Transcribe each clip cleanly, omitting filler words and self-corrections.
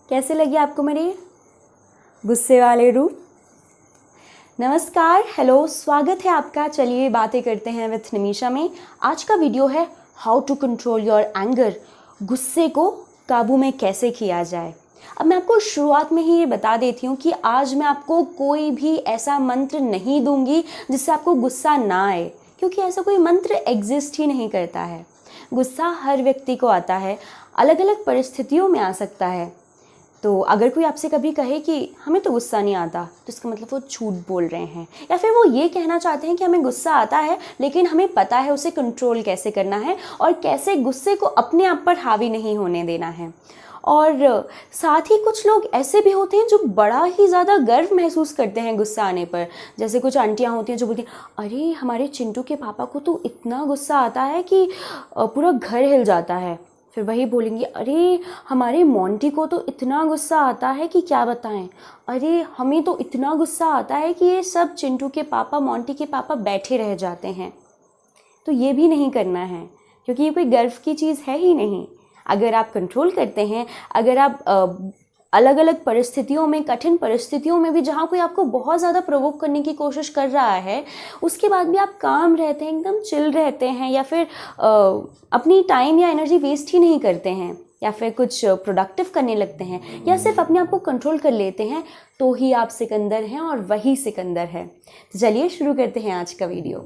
कैसे लगी आपको मेरे गुस्से वाले रूप? नमस्कार, हेलो, स्वागत है आपका। चलिए बातें करते हैं विथ निमिषा में। आज का वीडियो है how to control your anger, गुस्से को काबू में कैसे किया जाए। अब मैं आपको शुरुआत में ही ये बता देती हूँ कि आज मैं आपको कोई भी ऐसा मंत्र नहीं दूंगी जिससे आपको गुस्सा ना आए, क्योंकि ऐसा कोई मंत्र एग्जिस्ट ही नहीं करता है। गुस्सा हर व्यक्ति को आता है, अलग अलग परिस्थितियों में आ सकता है। तो अगर कोई आपसे कभी कहे कि हमें तो गुस्सा नहीं आता, तो इसका मतलब वो झूठ बोल रहे हैं, या फिर वो ये कहना चाहते हैं कि हमें गुस्सा आता है लेकिन हमें पता है उसे कंट्रोल कैसे करना है और कैसे गुस्से को अपने आप पर हावी नहीं होने देना है। और साथ ही कुछ लोग ऐसे भी होते हैं जो बड़ा ही ज़्यादा गर्व महसूस करते हैं गुस्सा आने पर। जैसे कुछ आंटियाँ होती हैं जो बोलती हैं, अरे हमारे चिंटू के पापा को तो इतना गुस्सा आता है कि पूरा घर हिल जाता है। फिर वही बोलेंगी, अरे हमारे मोंटी को तो इतना गुस्सा आता है कि क्या बताएं, अरे हमें तो इतना गुस्सा आता है कि ये सब चिंटू के पापा, मोंटी के पापा बैठे रह जाते हैं। तो ये भी नहीं करना है, क्योंकि ये कोई गर्व की चीज़ है ही नहीं। अगर आप कंट्रोल करते हैं, अगर आप अलग अलग परिस्थितियों में, कठिन परिस्थितियों में भी जहाँ कोई आपको बहुत ज़्यादा प्रोवोक करने की कोशिश कर रहा है, उसके बाद भी आप काम रहते हैं, एकदम चिल रहते हैं, या फिर अपनी टाइम या एनर्जी वेस्ट ही नहीं करते हैं, या फिर कुछ प्रोडक्टिव करने लगते हैं, या सिर्फ अपने आप को कंट्रोल कर लेते हैं, तो ही आप सिकंदर हैं और वही सिकंदर है। तो चलिए शुरू करते हैं आज का वीडियो।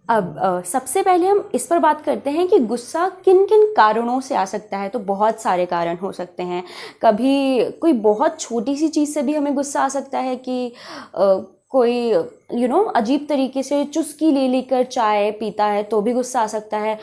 अब सबसे पहले हम इस पर बात करते हैं कि गुस्सा किन किन कारणों से आ सकता है। तो बहुत सारे कारण हो सकते हैं। कभी कोई बहुत छोटी सी चीज़ से भी हमें गुस्सा आ सकता है कि कोई अजीब तरीके से चुस्की ले लेकर चाय पीता है तो भी गुस्सा आ सकता है।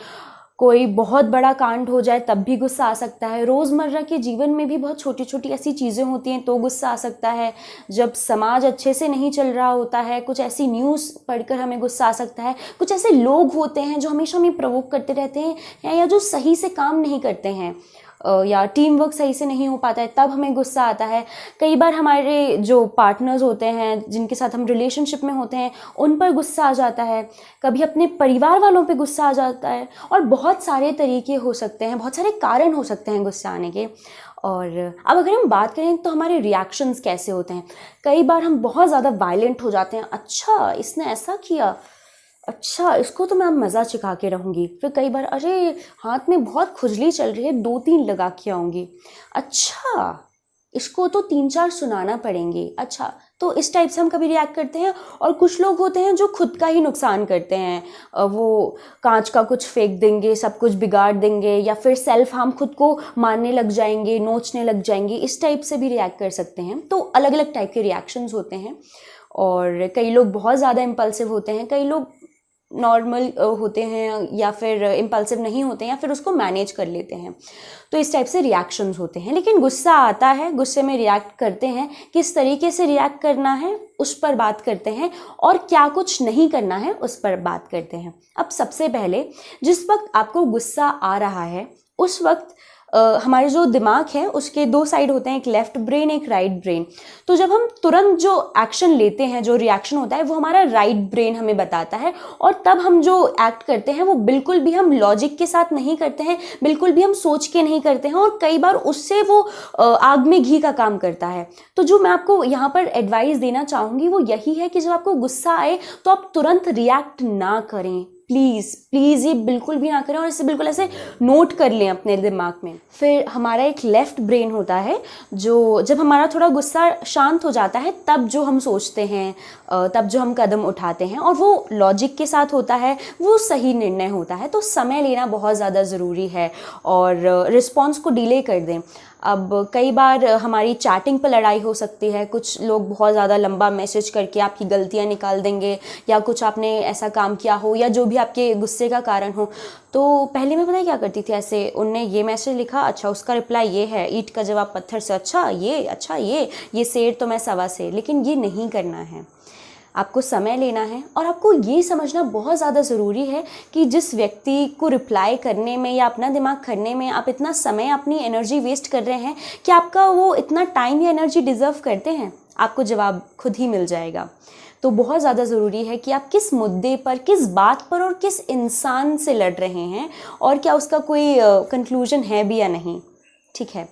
कोई बहुत बड़ा कांड हो जाए तब भी गुस्सा आ सकता है। रोज़मर्रा के जीवन में भी बहुत छोटी छोटी ऐसी चीज़ें होती हैं तो गुस्सा आ सकता है। जब समाज अच्छे से नहीं चल रहा होता है, कुछ ऐसी न्यूज़ पढ़कर हमें गुस्सा आ सकता है। कुछ ऐसे लोग होते हैं जो हमेशा हमें प्रवोक करते रहते हैं, या जो सही से काम नहीं करते हैं, या टीम वर्क सही से नहीं हो पाता है, तब हमें गुस्सा आता है। कई बार हमारे जो पार्टनर्स होते हैं, जिनके साथ हम रिलेशनशिप में होते हैं, उन पर गुस्सा आ जाता है। कभी अपने परिवार वालों पे गुस्सा आ जाता है। और बहुत सारे तरीके हो सकते हैं, बहुत सारे कारण हो सकते हैं गुस्सा आने के। और अब अगर हम बात करें तो हमारे रिएक्शंस कैसे होते हैं। कई बार हम बहुत ज़्यादा वायलेंट हो जाते हैं। अच्छा इसने ऐसा किया, अच्छा इसको तो मैं अब मज़ा चिखा के रहूँगी। फिर कई बार, अरे हाथ में बहुत खुजली चल रही है, 2-3 लगा के आऊँगी। अच्छा इसको तो 3-4 सुनाना पड़ेंगे। अच्छा, तो इस टाइप से हम कभी रिएक्ट करते हैं। और कुछ लोग होते हैं जो खुद का ही नुकसान करते हैं। वो कांच का कुछ फेंक देंगे, सब कुछ बिगाड़ देंगे, या फिर सेल्फ हार्म, खुद को मारने लग जाएंगे, नोचने लग जाएंगे। इस टाइप से भी रिएक्ट कर सकते हैं। तो अलग अलग टाइप के रिएक्शंस होते हैं। और कई लोग बहुत ज़्यादा इम्पल्सिव होते हैं, कई लोग नॉर्मल होते हैं, या फिर इम्पल्सिव नहीं होते हैं, या फिर उसको मैनेज कर लेते हैं। तो इस टाइप से रिएक्शंस होते हैं। लेकिन गुस्सा आता है, गुस्से में रिएक्ट करते हैं, किस तरीके से रिएक्ट करना है उस पर बात करते हैं, और क्या कुछ नहीं करना है उस पर बात करते हैं। अब सबसे पहले, जिस वक्त आपको गुस्सा आ रहा है उस वक्त हमारे जो दिमाग है उसके 2 साइड होते हैं, एक लेफ्ट ब्रेन, एक राइट ब्रेन। तो जब हम तुरंत जो एक्शन लेते हैं, जो रिएक्शन होता है, वो हमारा राइट ब्रेन हमें बताता है। और तब हम जो एक्ट करते हैं वो बिल्कुल भी हम लॉजिक के साथ नहीं करते हैं, बिल्कुल भी हम सोच के नहीं करते हैं, और कई बार उससे वो आग में घी का काम करता है। तो जो मैं आपको यहाँ पर एडवाइस देना चाहूँगी वो यही है कि जब आपको गुस्सा आए तो आप तुरंत रिएक्ट ना करें। प्लीज़ प्लीज़ ये बिल्कुल भी ना करें, और इसे बिल्कुल ऐसे नोट कर लें अपने दिमाग में। फिर हमारा एक लेफ़्ट ब्रेन होता है, जो जब हमारा थोड़ा गुस्सा शांत हो जाता है तब जो हम सोचते हैं, तब जो हम कदम उठाते हैं, और वो लॉजिक के साथ होता है, वो सही निर्णय होता है। तो समय लेना बहुत ज़्यादा ज़रूरी है, और रिस्पॉन्स को डिले कर दें। अब कई बार हमारी चैटिंग पर लड़ाई हो सकती है। कुछ लोग बहुत ज़्यादा लंबा मैसेज करके आपकी गलतियां निकाल देंगे, या कुछ आपने ऐसा काम किया हो, या जो भी आपके गुस्से का कारण हो। तो पहले मैं पता है क्या करती थी, ऐसे उनने ये मैसेज लिखा, अच्छा उसका रिप्लाई ये है, ईंट का जवाब पत्थर से, अच्छा ये शेर तो मैं 1.25 शेर। लेकिन ये नहीं करना है, आपको समय लेना है। और आपको ये समझना बहुत ज़्यादा ज़रूरी है कि जिस व्यक्ति को रिप्लाई करने में या अपना दिमाग करने में आप इतना समय, अपनी एनर्जी वेस्ट कर रहे हैं, कि आपका वो इतना टाइम या एनर्जी डिज़र्व करते हैं। आपको जवाब खुद ही मिल जाएगा। तो बहुत ज़्यादा ज़रूरी है कि आप किस मुद्दे पर, किस बात पर और किस इंसान से लड़ रहे हैं, और क्या उसका कोई कंक्लूजन है भी या नहीं। ठीक है।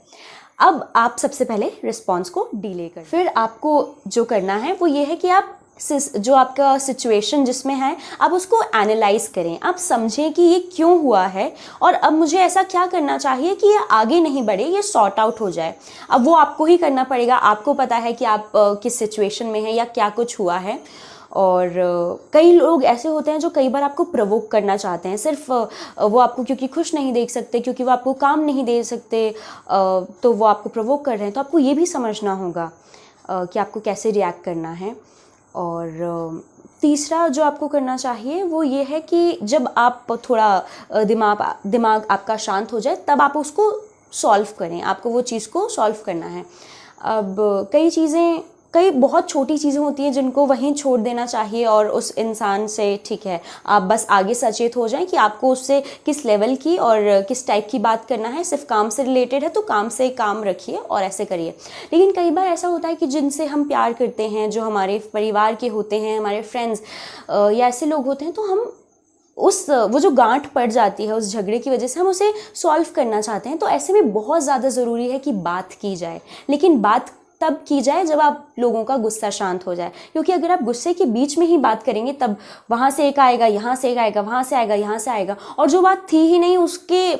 अब आप सबसे पहले रिस्पॉन्स को डिले कर, फिर आपको जो करना है वो ये है कि आप जो आपका सिचुएशन जिसमें है आप उसको एनालाइज करें, आप समझें कि ये क्यों हुआ है और अब मुझे ऐसा क्या करना चाहिए कि ये आगे नहीं बढ़े, ये सॉर्ट आउट हो जाए। अब वो आपको ही करना पड़ेगा, आपको पता है कि आप किस सिचुएशन में हैं या क्या कुछ हुआ है। और कई लोग ऐसे होते हैं जो कई बार आपको प्रवोक करना चाहते हैं, सिर्फ वो आपको क्योंकि खुश नहीं देख सकते, क्योंकि वो आपको काम नहीं दे सकते, तो वो आपको प्रवोक कर रहे हैं। तो आपको ये भी समझना होगा कि आपको कैसे रिएक्ट करना है। और तीसरा जो आपको करना चाहिए वो ये है कि जब आप थोड़ा दिमाग आपका शांत हो जाए तब आप उसको सॉल्व करें, आपको वो चीज़ को सॉल्व करना है। अब कई बहुत छोटी चीज़ें होती हैं जिनको वहीं छोड़ देना चाहिए और उस इंसान से ठीक है, आप बस आगे सचेत हो जाएं कि आपको उससे किस लेवल की और किस टाइप की बात करना है। सिर्फ काम से रिलेटेड है तो काम से काम रखिए और ऐसे करिए। लेकिन कई बार ऐसा होता है कि जिनसे हम प्यार करते हैं, जो हमारे परिवार के होते हैं, हमारे फ्रेंड्स या ऐसे लोग होते हैं, तो हम वो जो गांठ पड़ जाती है उस झगड़े की वजह से, हम उसे सॉल्व करना चाहते हैं। तो ऐसे में बहुत ज़्यादा ज़रूरी है कि बात की जाए, लेकिन बात तब की जाए जब आप लोगों का गुस्सा शांत हो जाए। क्योंकि अगर आप गुस्से के बीच में ही बात करेंगे तब वहाँ से एक आएगा, यहाँ से एक आएगा, वहाँ से आएगा, यहाँ से आएगा, और जो बात थी ही नहीं उसके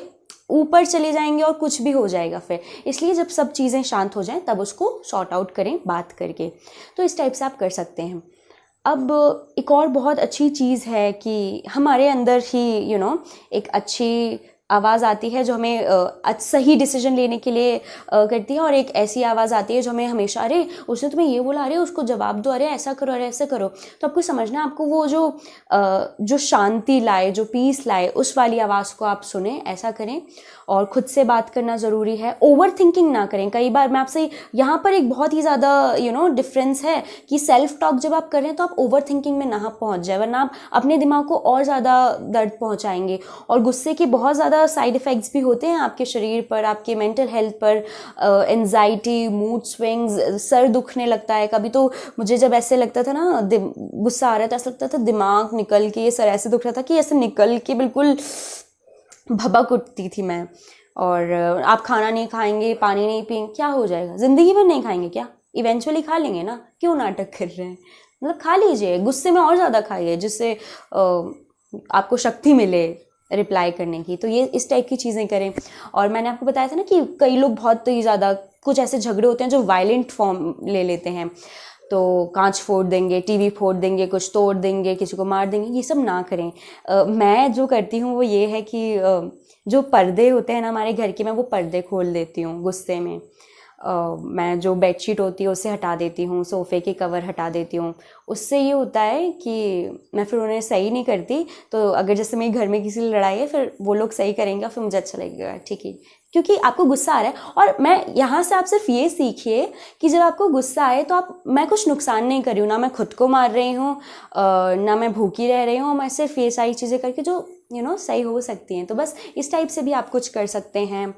ऊपर चले जाएंगे और कुछ भी हो जाएगा फिर। इसलिए जब सब चीज़ें शांत हो जाएं तब उसको सॉर्ट आउट करें बात करके। तो इस टाइप से आप कर सकते हैं। अब एक और बहुत अच्छी चीज़ है कि हमारे अंदर ही एक अच्छी आवाज़ आती है जो हमें सही डिसीजन लेने के लिए करती है, और एक ऐसी आवाज़ आती है जो हमें हमेशा, अरे उसने तुम्हें ये बोला, अरे उसको जवाब दो, अरे ऐसा करो, अरे ऐसा करो। तो आपको समझना है, आपको वो जो शांति लाए, जो पीस लाए, उस वाली आवाज़ को आप सुने, ऐसा करें। और खुद से बात करना ज़रूरी है, ओवर थिंकिंग ना करें। कई बार मैं आपसे यहाँ पर एक बहुत ही ज़्यादा डिफरेंस है कि सेल्फ टॉक जब आप कर रहे हैं तो आप ओवर थिंकिंग में ना पहुँच जाए, वरना आप अपने दिमाग को और ज़्यादा दर्द पहुँचाएंगे। और गुस्से के बहुत ज़्यादा साइड इफ़ेक्ट्स भी होते हैं आपके शरीर पर, आपके मेंटल हेल्थ पर, एंजाइटी, मूड स्विंग्स, सर दुखने लगता है। कभी तो मुझे जब ऐसे लगता था ना, गुस्सा आ रहा था, ऐसा लगता था दिमाग निकल के, सर ऐसे दुख रहा था कि ऐसे निकल के बिल्कुल भबक उठती थी मैं। और आप खाना नहीं खाएंगे, पानी नहीं पिएंगे, क्या हो जाएगा? ज़िंदगी भर नहीं खाएंगे क्या? इवेंचुअली खा लेंगे ना, क्यों नाटक कर रहे हैं? मतलब खा लीजिए, गुस्से में और ज़्यादा खाइए, जिससे आपको शक्ति मिले रिप्लाई करने की। तो ये इस टाइप की चीज़ें करें। और मैंने आपको बताया था ना कि कई लोग बहुत ही ज़्यादा, कुछ ऐसे झगड़े होते हैं जो वायलेंट फॉर्म ले लेते हैं, तो कांच फोड़ देंगे, टीवी फोड़ देंगे, कुछ तोड़ देंगे, किसी को मार देंगे। ये सब ना करें। मैं जो करती हूँ वो ये है कि जो पर्दे होते हैं ना हमारे घर के, मैं वो पर्दे खोल देती हूँ गुस्से में। मैं जो बेडशीट होती है उसे हटा देती हूँ, सोफ़े के कवर हटा देती हूँ। उससे ये होता है कि मैं फिर उन्हें सही नहीं करती। तो अगर जैसे मेरे घर में किसी लड़ाई है, फिर वो लोग सही करेंगे, फिर मुझे अच्छा लगेगा, ठीक है, क्योंकि आपको गुस्सा आ रहा है। और मैं यहाँ से आप सिर्फ ये सीखिए कि जब आपको गुस्सा आए तो मैं कुछ नुकसान नहीं कर रही हूँ, ना मैं खुद को मार रही हूँ, ना मैं भूखी रह रही हूँ। मैं सिर्फ ये सारी चीज़ें करके जो सही हो सकती हैं। तो बस इस टाइप से भी आप कुछ कर सकते हैं।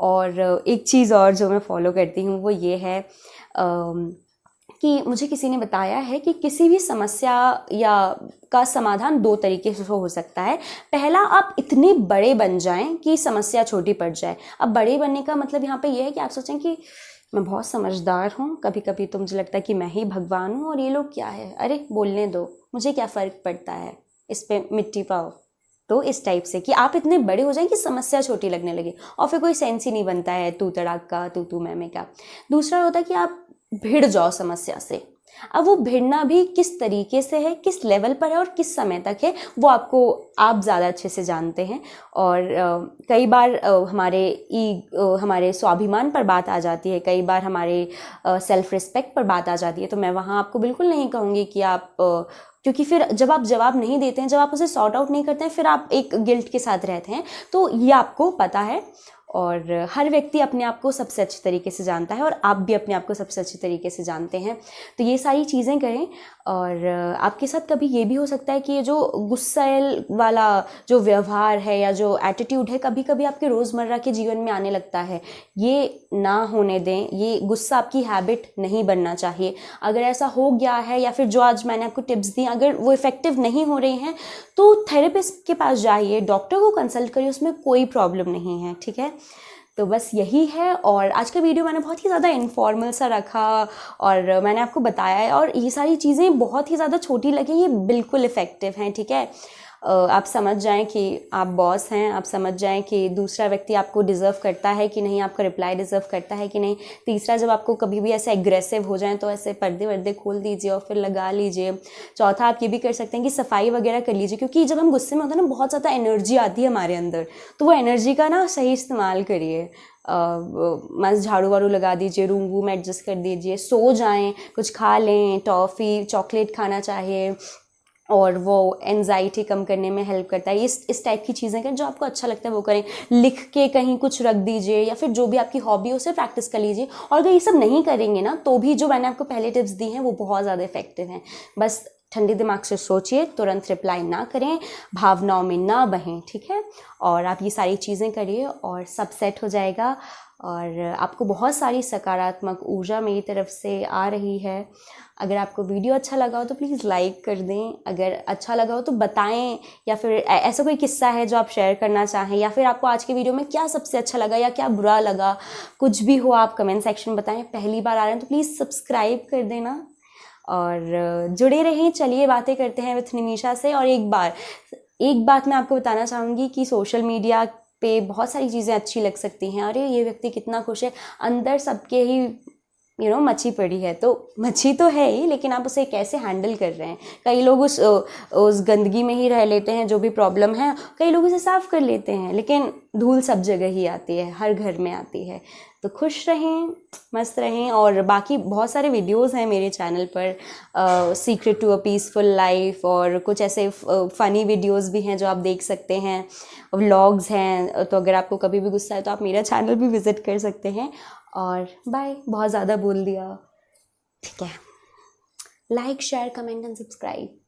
और एक चीज़ और जो मैं फॉलो करती हूँ वो ये है कि मुझे किसी ने बताया है कि किसी भी समस्या या का समाधान 2 तरीके से हो सकता है। पहला, आप इतने बड़े बन जाएं कि समस्या छोटी पड़ जाए। अब बड़े बनने का मतलब यहाँ पे ये है कि आप सोचें कि मैं बहुत समझदार हूँ, कभी कभी तो मुझे लगता है कि मैं ही भगवान हूँ और ये लोग क्या है, अरे बोलने दो, मुझे क्या फ़र्क पड़ता है, इस पे मिट्टी पाओ। तो इस टाइप से कि आप इतने बड़े हो जाएं कि समस्या छोटी लगने लगे और फिर कोई सेंस ही नहीं बनता है तू तड़ाक का, तू मैं का। दूसरा होता है कि आप भिड़ जाओ समस्या से। अब वो भिड़ना भी किस तरीके से है, किस लेवल पर है और किस समय तक है, वो आप ज़्यादा अच्छे से जानते हैं। और कई बार हमारे स्वाभिमान पर बात आ जाती है, कई बार हमारे सेल्फ रिस्पेक्ट पर बात आ जाती है। तो मैं वहाँ आपको बिल्कुल नहीं कहूँगी कि आप क्योंकि फिर जब आप जवाब नहीं देते हैं, जब आप उसे सॉर्ट आउट नहीं करते हैं, फिर आप एक गिल्ट के साथ रहते हैं। तो ये आपको पता है। और हर व्यक्ति अपने आप को सबसे अच्छे तरीके से जानता है और आप भी अपने आप को सबसे अच्छे तरीके से जानते हैं। तो ये सारी चीज़ें करें। और आपके साथ कभी ये भी हो सकता है कि ये जो गुस्सैल वाला जो व्यवहार है या जो एटीट्यूड है, कभी कभी आपके रोज़मर्रा के जीवन में आने लगता है। ये ना होने दें, ये गुस्सा आपकी हैबिट नहीं बनना चाहिए। अगर ऐसा हो गया है या फिर जो आज मैंने आपको टिप्स दी, अगर वो इफ़ेक्टिव नहीं हो रही हैं, तो थेरेपिस्ट के पास जाइए, डॉक्टर को कंसल्ट करिए, उसमें कोई प्रॉब्लम नहीं है, ठीक है। तो बस यही है। और आज का वीडियो मैंने बहुत ही ज़्यादा इनफॉर्मल सा रखा और मैंने आपको बताया है, और ये सारी चीज़ें बहुत ही ज़्यादा छोटी लगें, ये बिल्कुल इफ़ेक्टिव हैं, ठीक है। आप समझ जाएं कि आप बॉस हैं, आप समझ जाएं कि दूसरा व्यक्ति आपको डिज़र्व करता है कि नहीं, आपका रिप्लाई डिज़र्व करता है कि नहीं। तीसरा, जब आपको कभी भी ऐसे एग्रेसिव हो जाएं तो ऐसे पर्दे वर्दे खोल दीजिए और फिर लगा लीजिए। चौथा, आप ये भी कर सकते हैं कि सफाई वगैरह कर लीजिए, क्योंकि जब हम गुस्से में होते हैं ना, बहुत ज़्यादा एनर्जी आती है हमारे अंदर, तो वो एनर्जी का ना सही इस्तेमाल करिए। मस्त झाड़ू वाड़ू लगा दीजिए, रूम वूम एडजस्ट कर दीजिए, सो जाएं, कुछ खा लें, टॉफ़ी चॉकलेट खाना चाहिए, और वो एनजाइटी कम करने में हेल्प करता है। इस टाइप की चीज़ें करें, जो आपको अच्छा लगता है वो करें। लिख के कहीं कुछ रख दीजिए, या फिर जो भी आपकी हॉबी है उसे प्रैक्टिस कर लीजिए। और अगर ये सब नहीं करेंगे ना, तो भी जो मैंने आपको पहले टिप्स दी हैं वो बहुत ज़्यादा इफेक्टिव हैं। बस ठंडे दिमाग से सोचिए, तुरंत रिप्लाई ना करें, भावनाओं में ना बहें, ठीक है। और आप ये सारी चीज़ें करिए और सब सेट हो जाएगा, और आपको बहुत सारी सकारात्मक ऊर्जा मेरी तरफ से आ रही है। अगर आपको वीडियो अच्छा लगा हो तो प्लीज़ लाइक कर दें, अगर अच्छा लगा हो तो बताएं, या फिर ऐसा कोई किस्सा है जो आप शेयर करना चाहें, या फिर आपको आज के वीडियो में क्या सबसे अच्छा लगा या क्या बुरा लगा, कुछ भी हो आप कमेंट सेक्शन बताएं। पहली बार आ रहे हैं तो प्लीज़ सब्सक्राइब कर देना और जुड़े रहें। चलिए बातें करते हैं विथ निमिषा से। और एक बात मैं आपको बताना चाहूँगी कि सोशल मीडिया पे बहुत सारी चीज़ें अच्छी लग सकती हैं, अरे ये व्यक्ति कितना खुश है, अंदर सबके ही मच्छी पड़ी है, तो मच्छी तो है ही, लेकिन आप उसे कैसे हैंडल कर रहे हैं। कई लोग उस गंदगी में ही रह लेते हैं, जो भी प्रॉब्लम है, कई लोग उसे साफ कर लेते हैं, लेकिन धूल सब जगह ही आती है, हर घर में आती है। तो खुश रहें, मस्त रहें। और बाकी बहुत सारे वीडियोस हैं मेरे चैनल पर, secret to a peaceful life, और कुछ ऐसे फ़नी वीडियोस भी हैं जो आप देख सकते हैं, व्लॉग्स हैं। तो अगर आपको कभी भी गुस्सा है तो आप मेरा चैनल भी विज़िट कर सकते हैं। और बाय, बहुत ज़्यादा बोल दिया, ठीक है। Like, share, comment and subscribe.